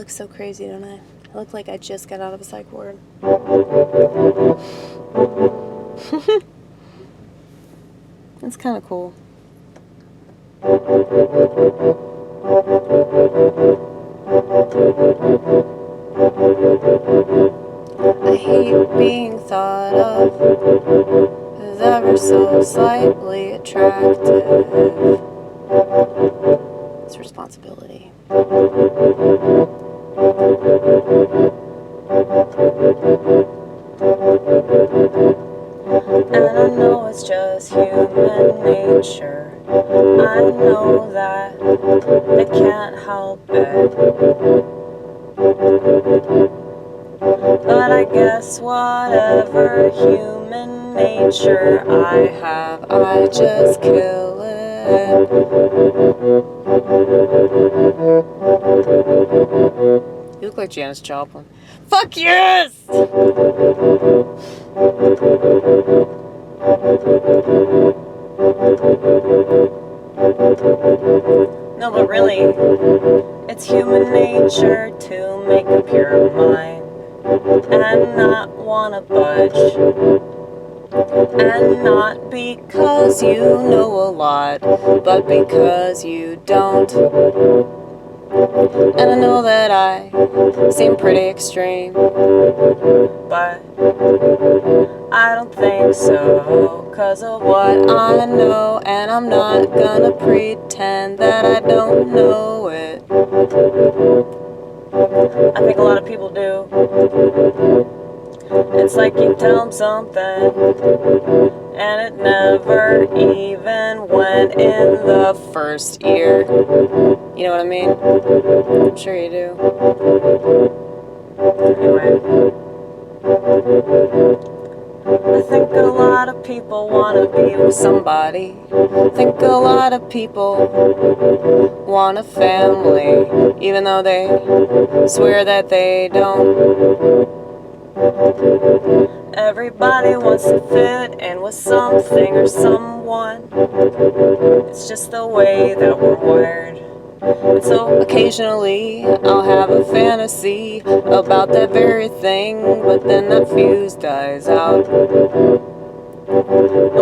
look so crazy, don't I? I look like I just got out of a psych ward. That's kind of cool. I hate being thought of as ever so slightly attractive. It's responsibility. And I know it's just human nature. I know that they can't help it. But I guess whatever human nature I have, I just kill it. You look like Janis Joplin. Fuck yes! No, but really, it's human nature to make up your mind and not wanna budge. And not because you know a lot, but because you don't. And I know that I seem pretty extreme, but I don't think so, 'cause of what I know, and I'm not gonna pretend that I don't know it. I think a lot of people do. It's like you tell them something, and it never even went in the first ear. You know what I mean? I'm sure you do. Anyway. I think a lot of people want to be with somebody. I think a lot of people want a family, even though they swear that they don't. Everybody wants to fit in with something or someone. It's just the way that we're wired. And so occasionally I'll have a fantasy about that very thing, but then that fuse dies out. And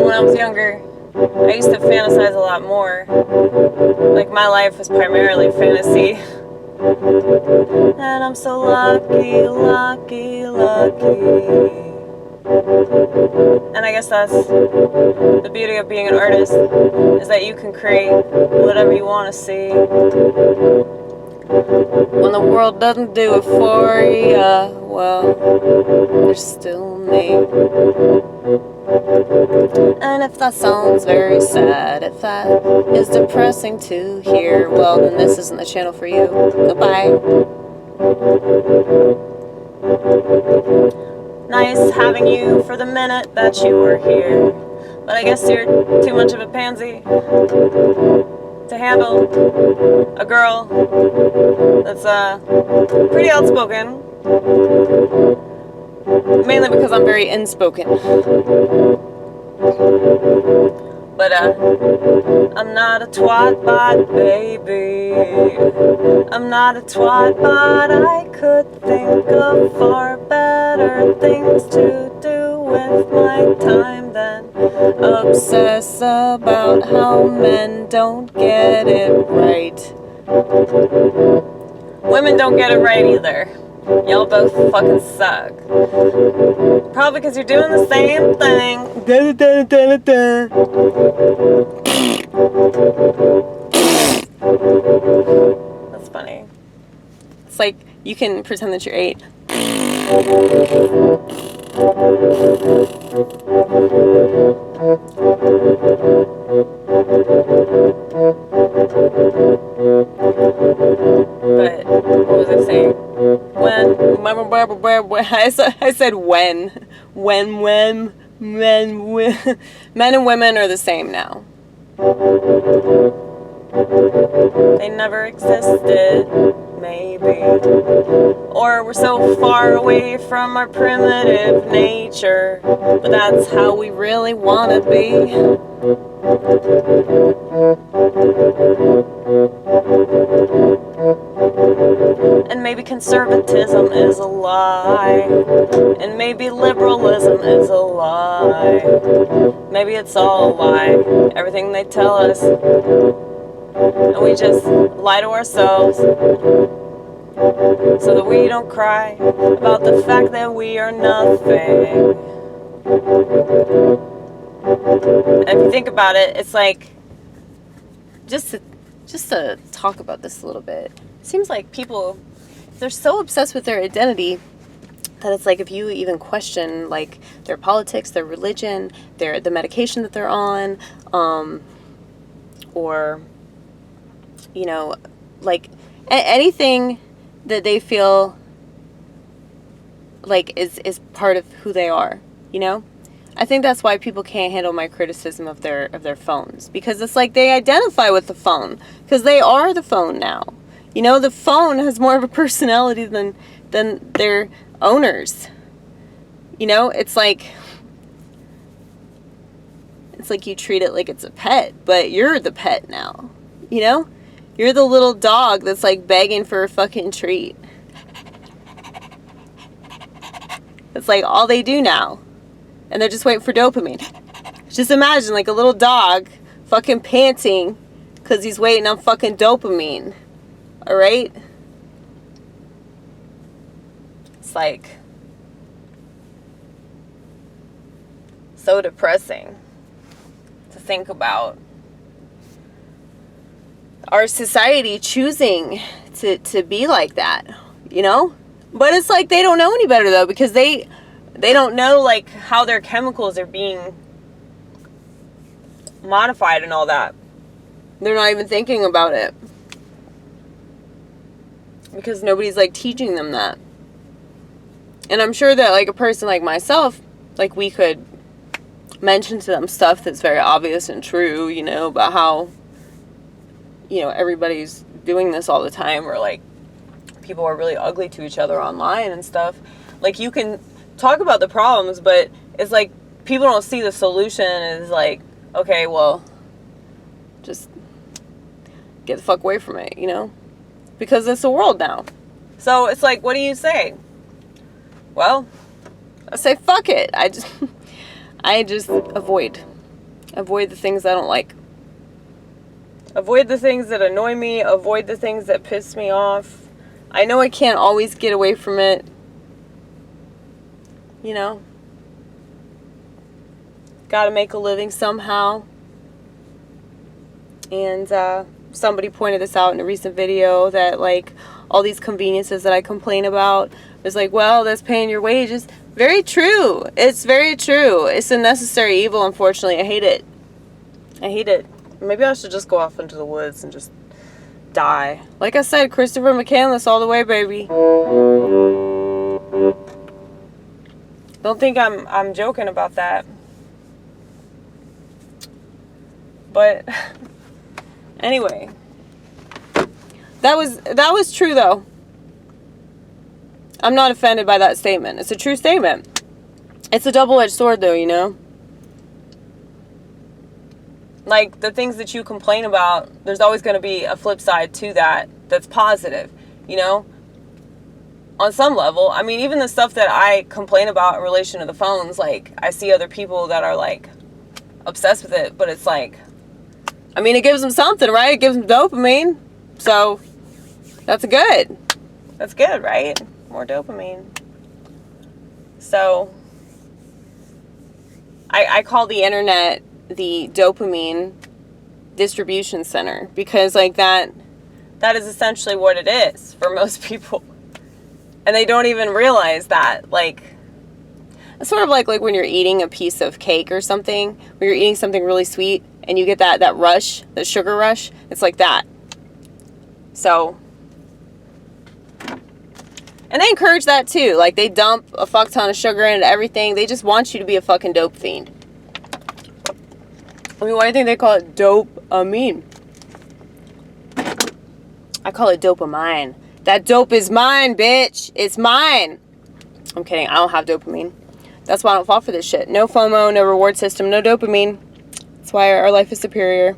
when I was younger, I used to fantasize a lot more. Like my life was primarily fantasy. And I'm so lucky, lucky, lucky. And I guess that's the beauty of being an artist, is that you can create whatever you want to see. When the world doesn't do it for you, well, there's still me. And if that sounds very sad, if that is depressing to hear, well, then this isn't the channel for you. Goodbye. Nice having you for the minute that you were here. But I guess you're too much of a pansy to handle a girl that's pretty outspoken. Mainly because I'm very inspoken. But I'm not a twat bot, baby. I'm not a twat bot. I could think of far better things to do with my time than obsess about how men don't get it right. Women don't get it right either. Y'all both fucking suck. Probably because you're doing the same thing. That's funny. It's like you can pretend that you're 8. But what was I saying? I said when. Men and women are the same now. They never existed, maybe. Or we're so far away from our primitive nature, but that's how we really want to be. And maybe conservatism is a lie. And maybe liberalism is a lie. Maybe it's all a lie. Everything they tell us. And we just lie to ourselves so that we don't cry about the fact that we are nothing. And if you think about it, it's like, just to talk about this a little bit, it seems like people, they're so obsessed with their identity that it's like if you even question like their politics, their religion, the medication that they're on, or, you know, like anything that they feel like is part of who they are, you know? I think that's why people can't handle my criticism of their phones, because it's like they identify with the phone because they are the phone now. You know, the phone has more of a personality than their owners. You know, it's like you treat it like it's a pet, but you're the pet now. You know? You're the little dog that's like begging for a fucking treat. It's like all they do now. And they're just waiting for dopamine. Just imagine like a little dog fucking panting because he's waiting on fucking dopamine. Alright? It's like so depressing to think about our society choosing to be like that, you know? But it's like they don't know any better though, because they don't know like how their chemicals are being modified and all that. They're not even thinking about it because nobody's like teaching them that. And I'm sure that like a person like myself, like we could mention to them stuff that's very obvious and true, you know, about how, you know, everybody's doing this all the time, or like people are really ugly to each other online and stuff. Like you can talk about the problems, but it's like people don't see the solution as like, okay, well, just get the fuck away from it, you know? Because it's the world now. So it's like, what do you say? Well, I say fuck it. I just avoid the things I don't like. Avoid the things that annoy me, avoid the things that piss me off. I know I can't always get away from it. You know, gotta make a living somehow. And somebody pointed this out in a recent video, that like all these conveniences that I complain about, it's like, well, that's paying your wages. Very true. It's very true. It's a necessary evil, unfortunately. I hate it. I hate it. Maybe I should just go off into the woods and just die. Like I said, Christopher McCandless all the way, baby. Don't think I'm joking about that. But anyway, that was true though. I'm not offended by that statement. It's a true statement. It's a double-edged sword though, you know? Like the things that you complain about, there's always going to be a flip side to that that's positive, you know? On some level. I mean, even the stuff that I complain about in relation to the phones, like, I see other people that are, like, obsessed with it, but it's like, I mean, it gives them something, right? It gives them dopamine. So, that's good. That's good, right? More dopamine. So, I call the internet the dopamine distribution center, because, like, that is essentially what it is for most people. And they don't even realize that, like, it's sort of like when you're eating a piece of cake or something, when you're eating something really sweet, and you get that rush, the sugar rush, it's like that. So, and they encourage that too, like, they dump a fuck ton of sugar into everything, they just want you to be a fucking dope fiend. I mean, why do you think they call it dopamine? I call it dopamine. That dope is mine, bitch. It's mine. I'm kidding. I don't have dopamine. That's why I don't fall for this shit. No FOMO, no reward system, no dopamine. That's why our life is superior.